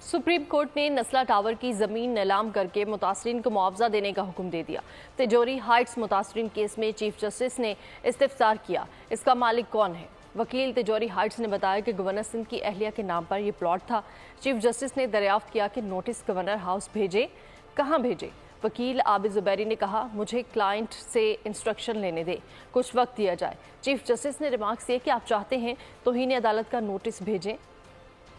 Supreme court ने नस्ला tower की जमीन नीलाम करके मुतासरीन को मुआवजा देने का हुक्म दे दिया। तिजोरी हाइट्स मुतासरीन केस में चीफ जस्टिस ने इस्तिफसार किया। इसका मालिक कौन है? वकील तिजोरी हाइट्स ने बताया कि गवर्नर सिंध की अहलिया के नाम पर यह प्लॉट था। चीफ जस्टिस ने दरियाफ्त किया कि नोटिस गवर्नर हाउस भेजे, कहाँ भेजे। वकील आबिद जुबैरी ने कहा, मुझे क्लाइंट से इंस्ट्रक्शन लेने दे, कुछ वक्त दिया जाए। चीफ जस्टिस ने रिमार्क्स दिए कि आप चाहते हैं तौहीन अदालत का नोटिस भेजें।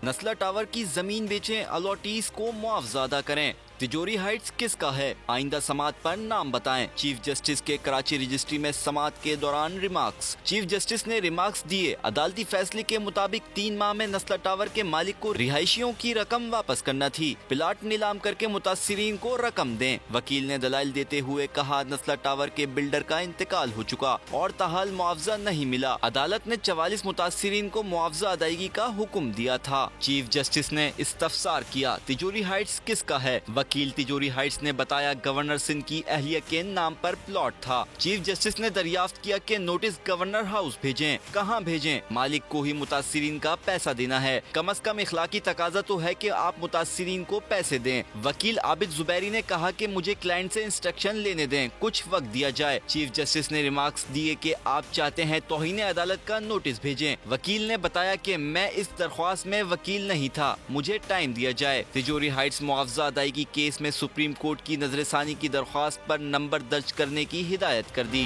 नस्ला टावर की जमीन बेचें, अलॉटीज को मुआवजा अदा करें। तिजोरी हाइट्स किसका है? आइंदा समात पर नाम बताएं। चीफ जस्टिस के कराची रजिस्ट्री में समात के दौरान रिमार्क्स। चीफ जस्टिस ने रिमार्क्स दिए, अदालती फैसले के मुताबिक 3 माह में नस्ला टावर के मालिक को रिहायशियों की रकम वापस करना थी। प्लाट नीलाम करके मुतासिरीन को रकम दें। वकील ने दलाइल देते हुए कहा, नस्ला टावर के बिल्डर का इंतकाल हो चुका और ताहाल मुआवजा नहीं मिला। अदालत ने 44 मुतासिरीन को मुआवजा अदायगी का हुक्म दिया था। चीफ जस्टिस ने इस्तफसार किया, तिजोरी हाइट्स किसका है? वकील तिजोरी हाइट्स ने बताया, गवर्नर सिंध की अहलिया के नाम पर प्लॉट था। चीफ जस्टिस ने दरियाफ्त किया कि नोटिस गवर्नर हाउस भेजें, कहां भेजें? मालिक को ही मुतासिरीन का पैसा देना है। कम अज कम इखलाकी तकाजा तो है कि आप मुतासिरीन को पैसे दें। वकील आबिद जुबैरी ने कहा कि मुझे क्लाइंट से इंस्ट्रक्शन लेने दें, कुछ वक्त दिया जाए। चीफ जस्टिस ने रिमार्क्स दिए कि आप चाहते हैं तौहीन अदालत का नोटिस भेजें। वकील ने बताया कि मैं इस दरख्वास्त में वकील नहीं था, मुझे टाइम दिया जाए। तिजोरी हाइट्स मुआवजा अदायगी केस में सुप्रीम कोर्ट की नजरसानी की दरख्वास्त पर नंबर दर्ज करने की हिदायत कर दी।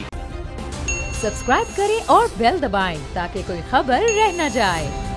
सब्सक्राइब करें और बेल दबाएं ताकि कोई खबर रह न जाए।